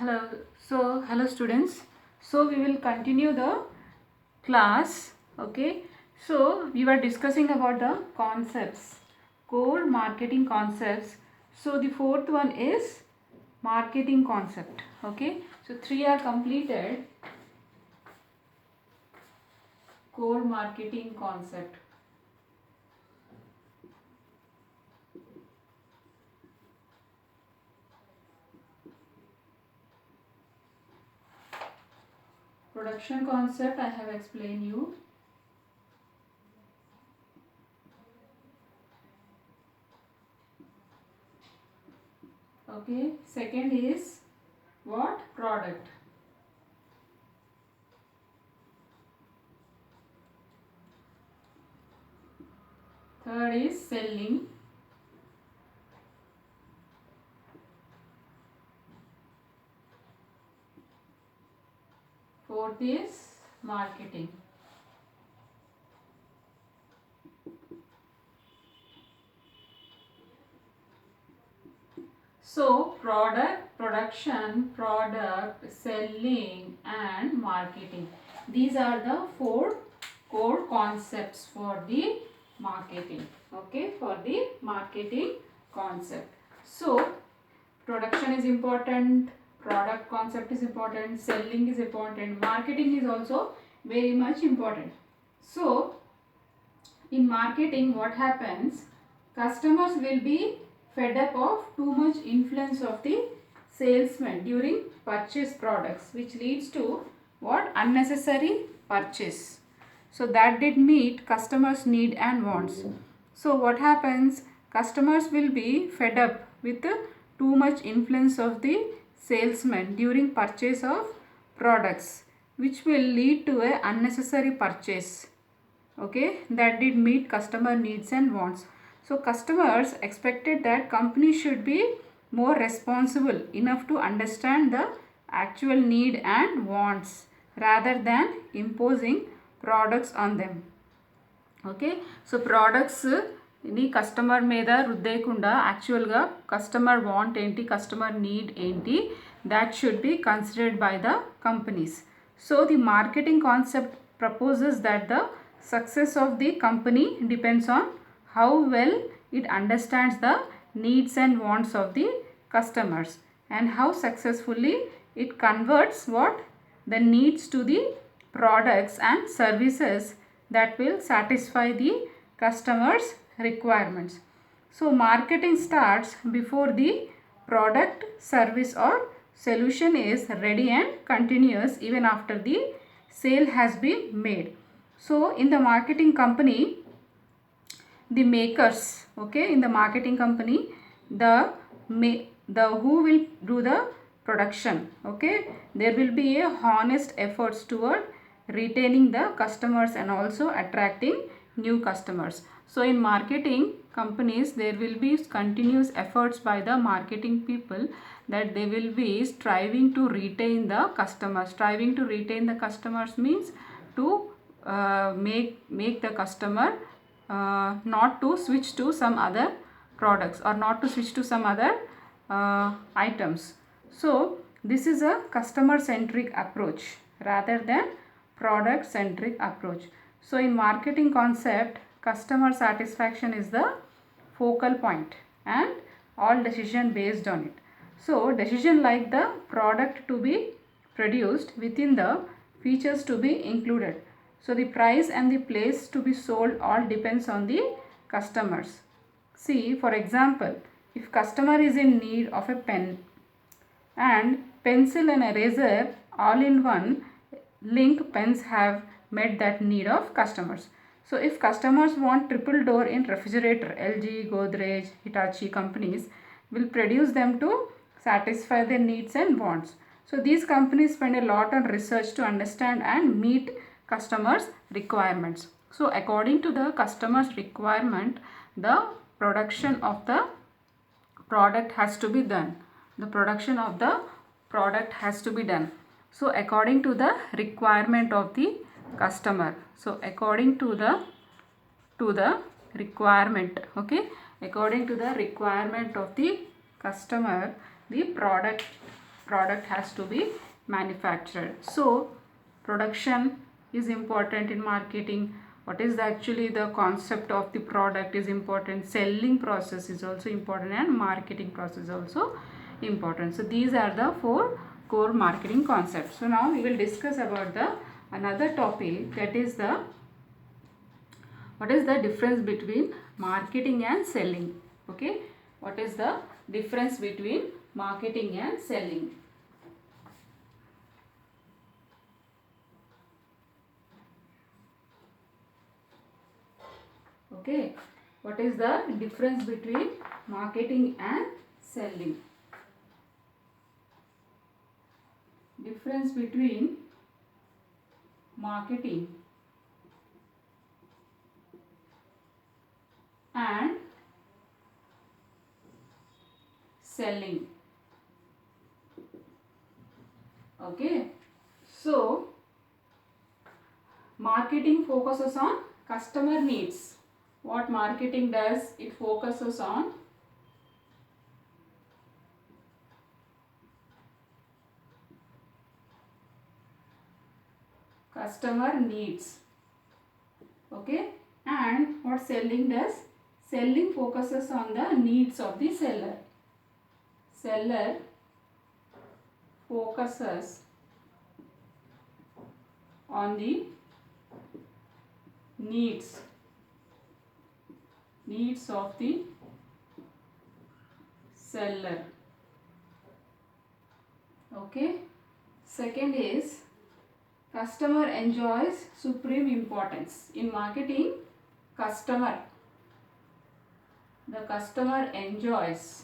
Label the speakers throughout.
Speaker 1: Hello. Hello students. So we will continue the class. Okay. So we were discussing about the concepts, core marketing concepts. So the fourth one is marketing concept. Okay. So three are completed. Core marketing concept. Production concept I have explained you. Okay. Second is what? Product. Third is selling. Fourth is marketing. So product, production, product, selling and marketing. These are the four core concepts for the marketing. Okay, for the marketing concept. So production is important, product concept is important, selling is important, marketing is also very much important. So in marketing what happens, customers will be fed up of too much influence of the salesman during purchase products, which leads to what? Unnecessary purchase. So that did meet customers need and wants. So what happens, customers will be fed up with too much influence of the salesman during purchase of products, which will lead to a unnecessary purchase. Okay, that did meet customer needs and wants. So customers expected that company should be more responsible enough to understand the actual need and wants rather than imposing products on them. Okay, so ప్రోడక్ట్స్ని customer మీద రుద్దేయకుండా యాక్చువల్గా customer want ఏంటి, customer need ఏంటి, that should be considered by the companies. So the marketing concept proposes that the success of the company depends on how well it understands the needs and wants of the customers and how successfully it converts what? The needs to the products and services that will satisfy the customers' requirements. So marketing starts before the product, service or solution is ready and continues even after the sale has been made. So in the marketing company, the makers, okay, in the marketing company, the who will do the production, okay, there will be a honest efforts toward retaining the customers and also attracting new customers. So in marketing companies, there will be continuous efforts by the marketing people that they will be striving to retain the customers. Striving to retain the customers means to make the customer not to switch to some other products or not to switch to some other items. So this is a customer centric approach rather than product centric approach. So in marketing concept, customer satisfaction is the focal point and all decision based on it. So decision like the product to be produced within the features to be included. So the price and the place to be sold all depends on the customers. See, for example, if customer is in need of a pen and pencil and eraser all in one, link pens have met that need of customers. So if customers want triple door in refrigerator, LG, Godrej, Hitachi companies will produce them to satisfy their needs and wants. So these companies spend a lot on research to understand and meet customers' requirements. So according to the customer's requirement, the production of the product has to be done. The production of the product has to be done. So according to the requirement of the customer. So according to the requirement, okay, according to the requirement of the customer, the product has to be manufactured. So production is important in marketing. What is actually the concept of the product is important. Selling process is also important, and marketing process is also important. So these are the 4 core marketing concepts. So now we will discuss about the another topic, that is the what is the difference between marketing and selling. Okay, what is the difference between marketing and selling? Okay, what is the difference between marketing and selling? Difference between marketing and selling. Okay, so marketing focuses on customer needs. What marketing does, it focuses on customer needs. Okay, and what selling does, selling focuses on the needs of the seller. Seller focuses on the needs of the seller. Okay, second is customer enjoys supreme importance. In marketing, the customer enjoys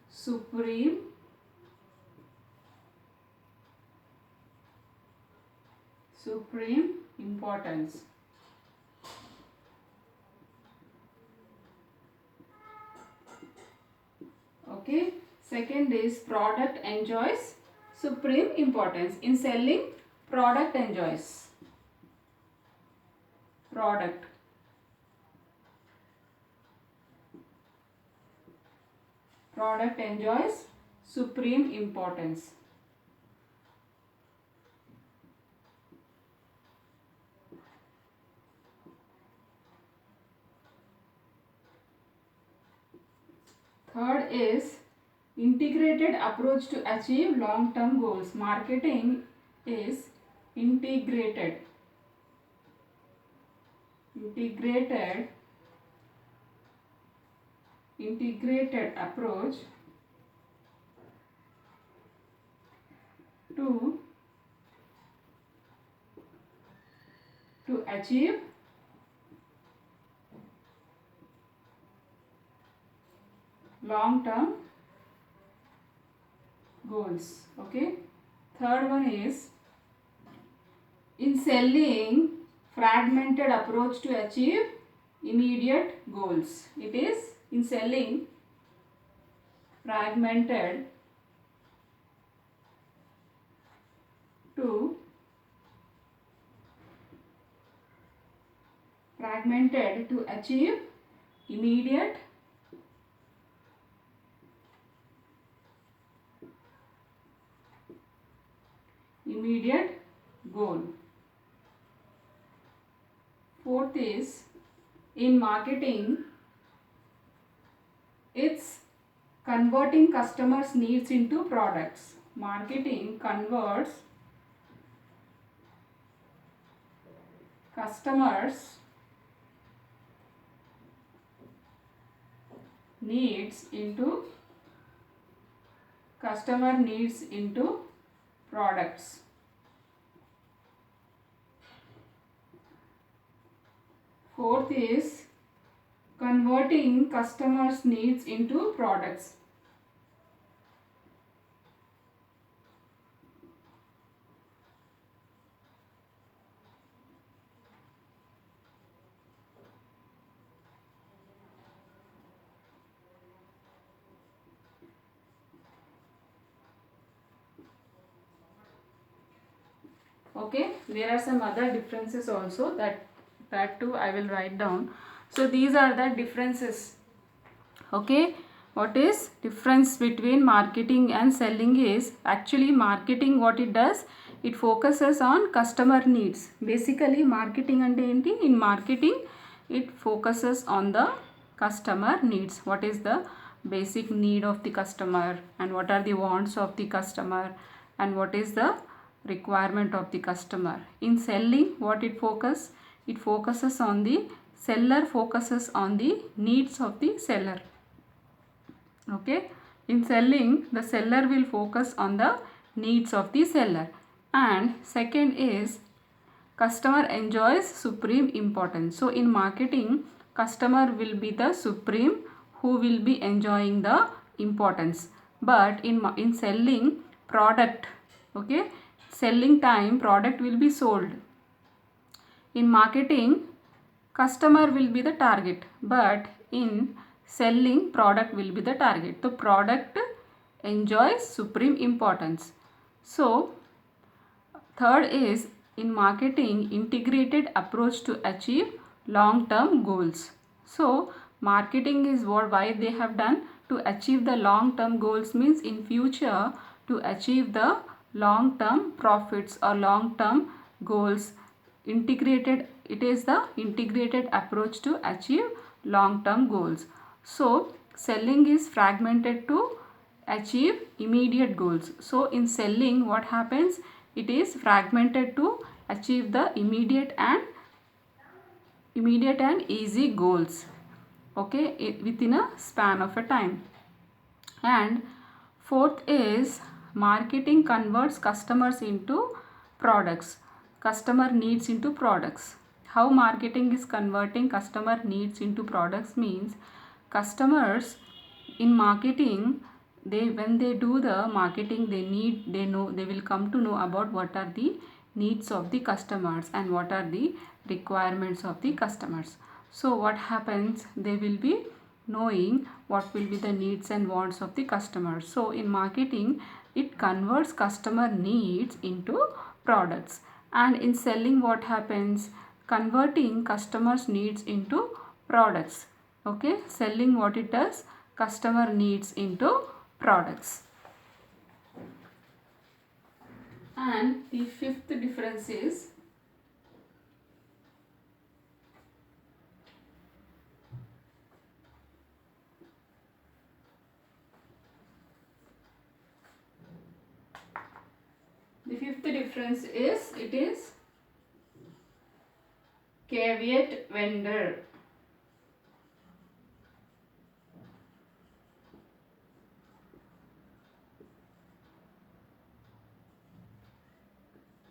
Speaker 1: supreme importance. Okay, second is product enjoys supreme importance. In selling, product enjoys supreme importance. Third is integrated approach to achieve long-term goals. Marketing is integrated approach to achieve long-term goals. Okay, third one is in selling, fragmented approach to achieve immediate goals. It is in selling, fragmented to achieve immediate goal. Fourth is in marketing, it's converting customers' needs into products. Marketing converts customers' needs into products. Fourth is converting customers' needs into products. Okay, there are some other differences also that too I will write down. So these are the differences. Okay, what is difference between marketing and selling is, actually marketing what it does, it focuses on customer needs. Basically marketing ante enti, in marketing it focuses on the customer needs. What is the basic need of the customer, and what are the wants of the customer, and what is the requirement of the customer. In selling what it focuses on the seller, focuses on the needs of the seller. Okay, in selling the seller will focus on the needs of the seller. And second is customer enjoys supreme importance. So in marketing, customer will be the supreme who will be enjoying the importance. But in selling product, okay, selling time product will be sold. In marketing, customer will be the target, but in selling product will be the target. The product enjoys supreme importance. So third is, in marketing, integrated approach to achieve long term goals. So marketing is why they have done, to achieve the long term goals, means in future to achieve the long term profits or long term goals. Integrated, it is the integrated approach to achieve long term goals. So selling is fragmented to achieve immediate goals. So in selling what happens, it is fragmented to achieve the immediate and easy goals, okay, within a span of a time. And fourth is marketing converts customers into products, customer needs into products. How marketing is converting customer needs into products means, customers in marketing, when they do the marketing, they will come to know about what are the needs of the customers and what are the requirements of the customers. So what happens, they will be knowing what will be the needs and wants of the customers. So in marketing, it converts customer needs into products. And in selling what happens, converting customers needs into products. Okay, selling what it does, customer needs into products. And the fifth difference is it is caveat vendor.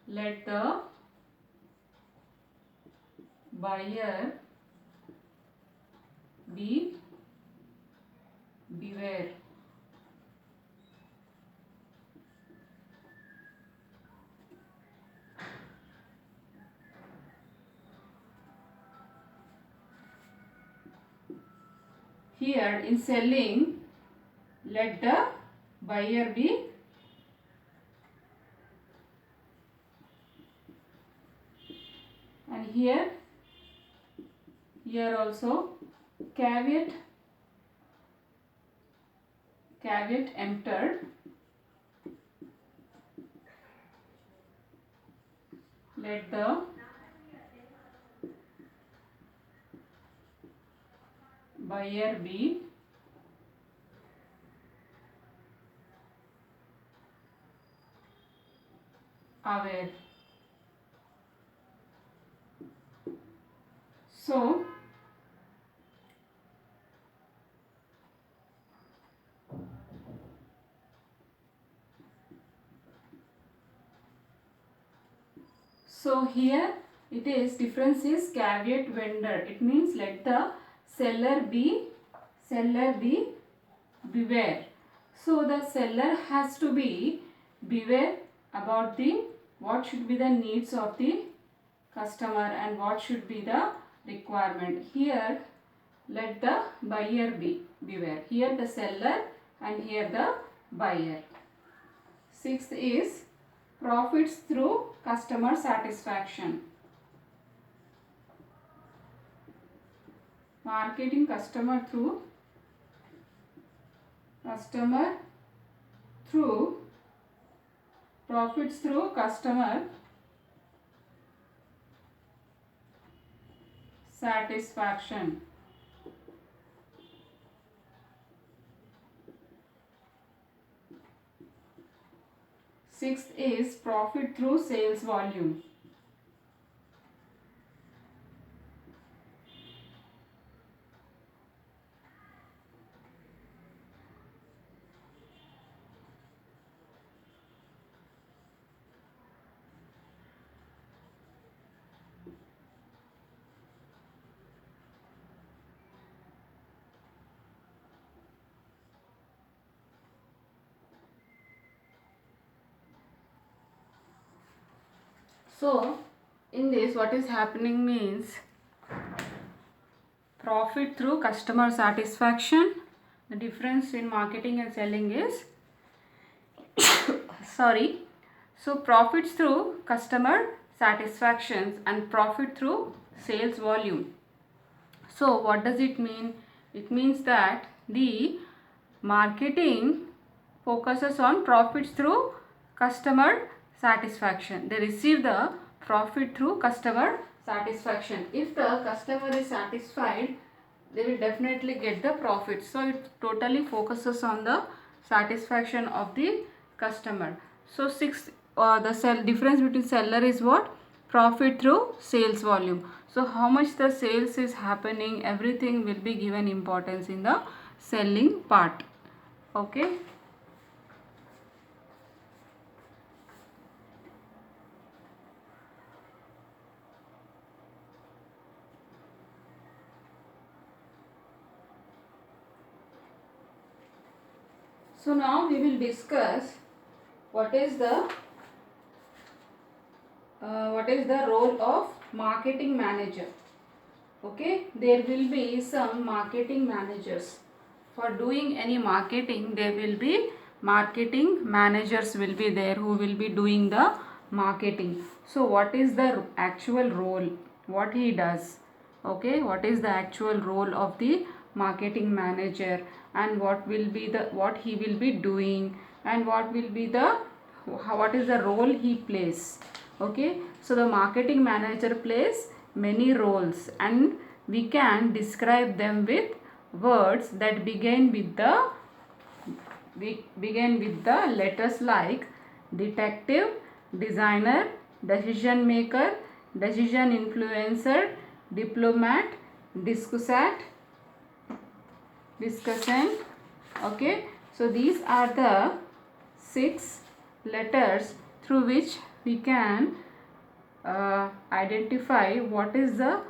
Speaker 1: Let the buyer beware. Here in selling, let the buyer be and here also caveat emptor. Let the buyer be aware. So here it is, difference is caveat vendor. It means let the seller be beware. So the seller has to be beware about the what should be the needs of the customer and what should be the requirement. Here let the buyer be beware. Here the seller and here the buyer. Sixth is profits through customer satisfaction. Marketing customer through customer through profits through customer satisfaction. Sixth is profit through sales volume. So, in this, what is happening means profit through customer satisfaction. The difference in marketing and selling is sorry. So, profits through customer satisfactions and profit through sales volume. So, what does it mean? It means that the marketing focuses on profits through customer satisfaction. They receive the profit through customer satisfaction. If the customer is satisfied, they will definitely get the profit. So it totally focuses on the satisfaction of the customer. So the difference between seller is what? Profit through sales volume. So how much the sales is happening, everything will be given importance in the selling part. Okay. So now we will discuss what is the role of marketing manager. Okay, there will be some marketing managers. For doing any marketing, there will be marketing managers will be there who will be doing the marketing. So what is the actual role? What he does? Okay, what is the actual role of the marketing manager, and what he will be doing, and what is the role he plays? Okay, so the marketing manager plays many roles, and we can describe them with words that begin with the letters like detective, designer, decision maker, decision influencer, diplomat, discussant. Okay, so these are the 6 letters through which we can identify what is the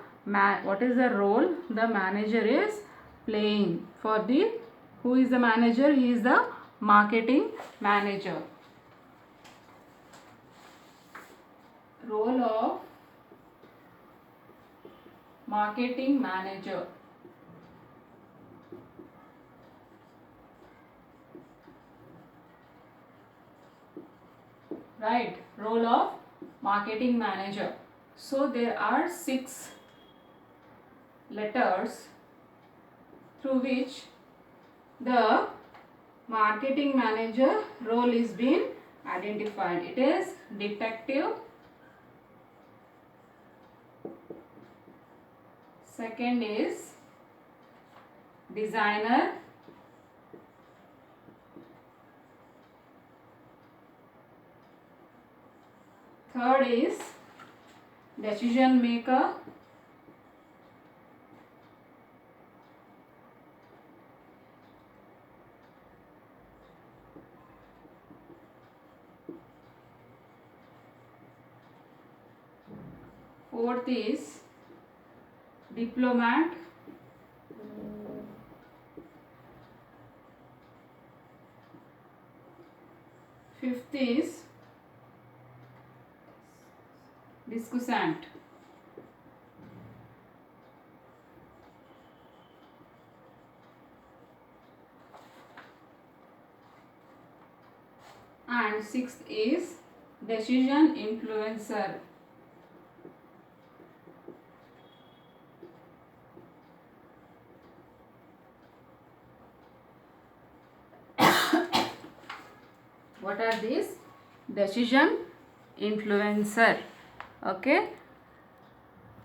Speaker 1: role the manager is playing. For the who is the manager? He is the marketing manager. Role of marketing manager. Right, role of marketing manager. So there are 6 letters through which the marketing manager role is being identified. It is detective, second is designer, third is decision maker, fourth is diplomat, fifth is discussant. And sixth is decision influencer. What are these? Decision influencer. Okay.